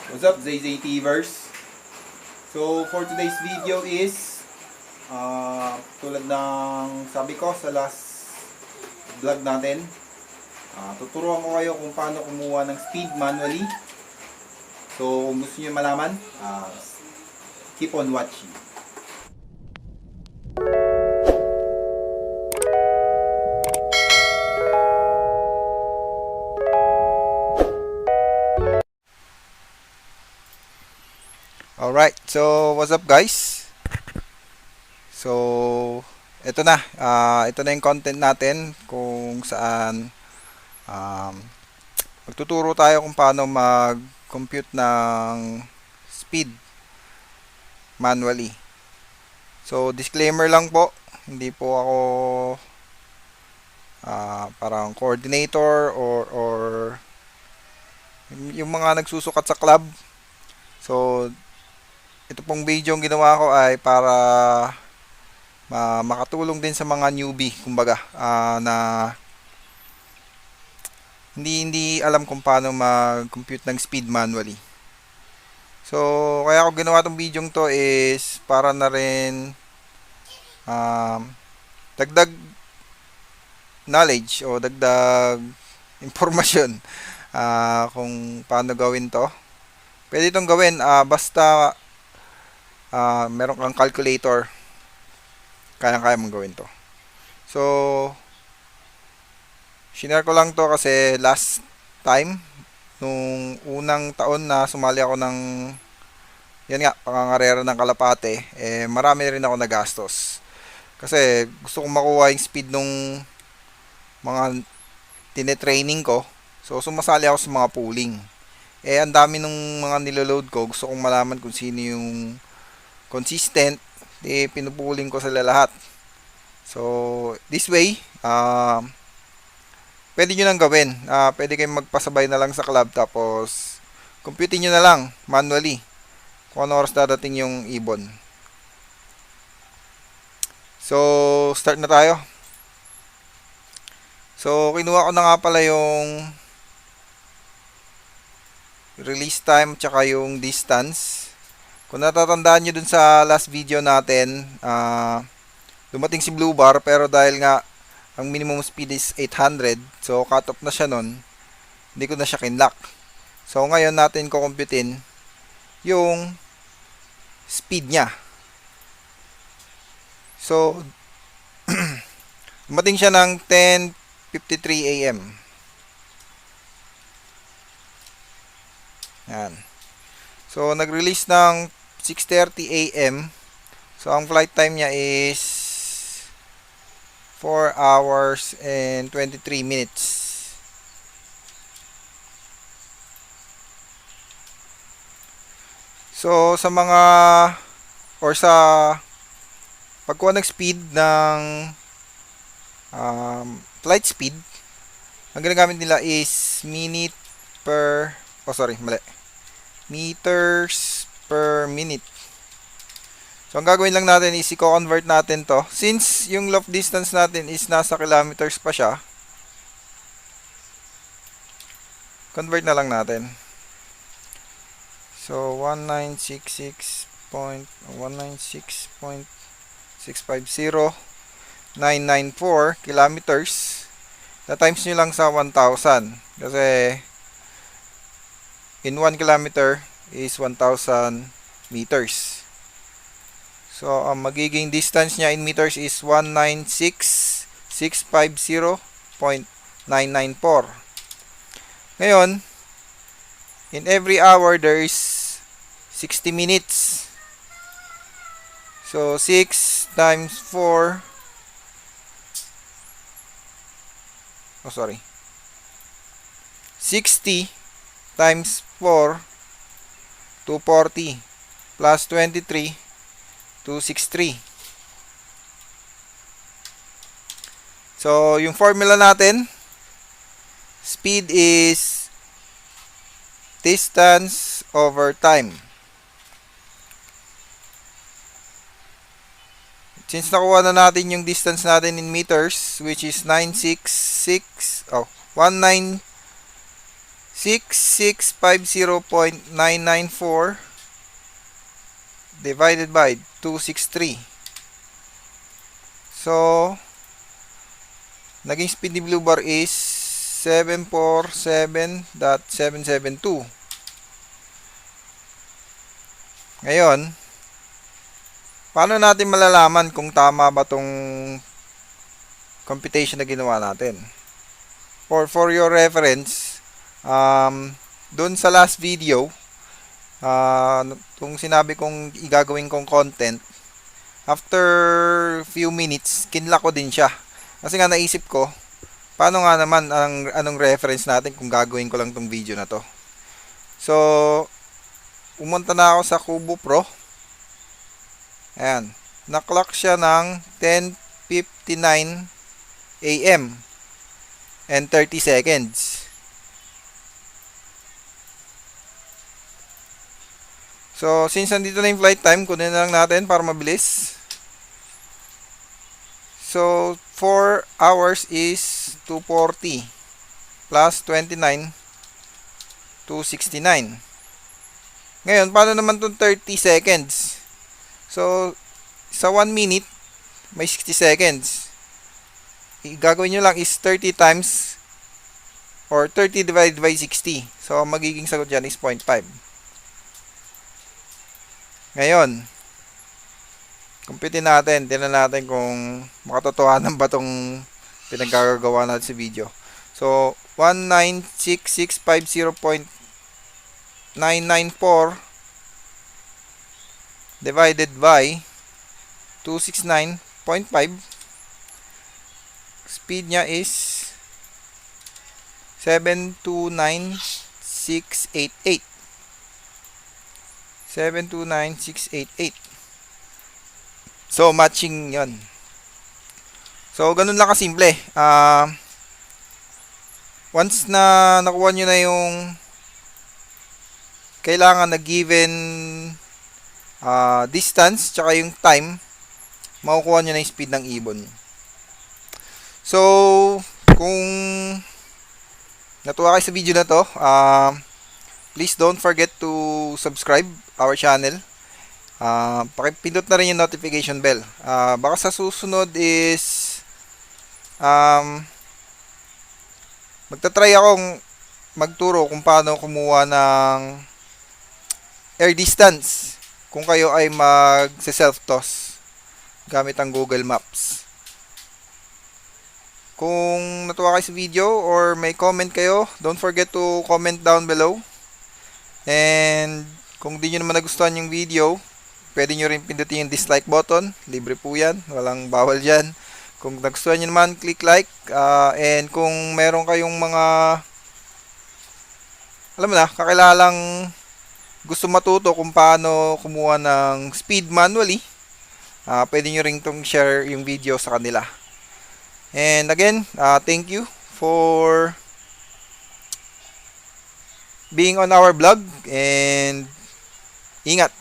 What's up, ZZTverse? So, for today's video is tulad ng sabi ko sa last vlog natin, tuturuan ko kayo kung paano kumuha ng speed manually. So, kung gusto niyo malaman, keep on watching. Alright, so what's up guys? So, ito na. Ito na yung content natin kung saan magtuturo tayo kung paano mag-compute ng speed manually. So, disclaimer lang po. Hindi po ako parang coordinator or yung mga nagsusukat sa club. So, ito pong video yung ginawa ko ay para makatulong din sa mga newbie, kumbaga, na hindi alam kung paano mag-compute ng speed manually. So, kaya ako ginawa tong video to is para na rin dagdag knowledge o dagdag impormasyon kung paano gawin to. Pwede itong gawin basta meron kang calculator, kayang-kaya mong gawin to. So, shinare ko lang to kasi last time, nung unang taon na sumali ako ng, yan nga, pangangarera ng Kalapate, marami rin ako nagastos. Kasi gusto kong makuha yung speed nung mga tinetraining ko. So, sumasali ako sa mga pooling. Ang dami nung mga niloload ko. Gusto kong malaman kung sino yung consistent. Pinupuling ko sila lahat. So, this way, pwede nyo nang gawin. Pwede kayong magpasabay na lang sa club. Tapos, computein nyo na lang manually kung ano oras dadating yung ibon. So, start na tayo. So, kinuha ko na nga pala yung release time tsaka yung distance. Kung natatandaan nyo dun sa last video natin, dumating si Blue Bar pero dahil nga ang minimum speed is 800, so cut off na siya nun, hindi ko na siya kinlock. So, ngayon natin kukumputin yung speed niya. So, dumating siya ng 10:53 AM. Yan. So, nag-release ng 6:30 AM. So, ang flight time niya is 4 hours and 23 minutes. So, sa mga or sa pagkuha ng speed ng flight speed, ang ginagamit nila is meters per minute. So, ang gagawin lang natin is i-convert natin to. Since yung loft distance natin is nasa kilometers pa siya, convert na lang natin. So, 196.650,994 kilometers. Na-times nyo lang sa 1,000. Kasi, in 1 kilometer is 1,000 meters. So, ang magiging distance niya in meters is 196,650.994. Ngayon, in every hour, there is 60 minutes. So, 6 times 4. 60 times 4, 240. Plus 23, 263. So, yung formula natin, speed is distance over time. Since nakuha na natin yung distance natin in meters, which is 1966 6650.994 divided by 263. So, naging speed ni Blue Bar is 747.772. Ngayon, paano natin malalaman kung tama ba tong computation na ginawa natin? Or for your reference, dun sa last video, kung sinabi kong igagawin kong content, after few minutes, kinlock ko din siya. Kasi nga naisip ko, paano nga naman anong reference natin kung gagawin ko lang tong video na to. So, umunta na ako sa Kubo Pro. Ayan. Na-clock siya ng 10:59 AM and 30 seconds. So, since nandito na yung flight time, kunin na lang natin para mabilis. So, 4 hours is 240 plus 29, 269. Ngayon, paano naman itong 30 seconds? So, sa 1 minute, may 60 seconds. Gagawin nyo lang is 30 times or 30 divided by 60. So, magiging sagot dyan is 0.5. Ngayon, compute natin. Tingnan natin kung makatotohanan ba itong pinaggagawa natin sa video. So, 196,650.994 divided by 269.5. Speed niya is 729,688. 729,688. So, matching yon. So, ganun lang kasimple. Once na nakuha nyo na yung kailangan na given distance tsaka yung time, makukuha nyo na yung speed ng ibon. So, kung natuwa kayo sa video na to, please don't forget to subscribe our channel. Pakipindot na rin yung notification bell. Baka sa susunod is magta-try akong magturo kung paano kumuha ng air distance kung kayo ay mag-self-toss gamit ang Google Maps. Kung natuwa kayo sa video or may comment kayo, don't forget to comment down below. And kung di nyo naman nagustuhan yung video, pwede nyo rin pindutin yung dislike button. Libre po yan. Walang bawal dyan. Kung nagustuhan nyo naman, click like. And kung meron kayong mga, alam mo na, kakilalang gusto matuto kung paano kumuha ng speed manually, pwede nyo rin itong share yung video sa kanila. And again, thank you for being on our vlog. And ingat!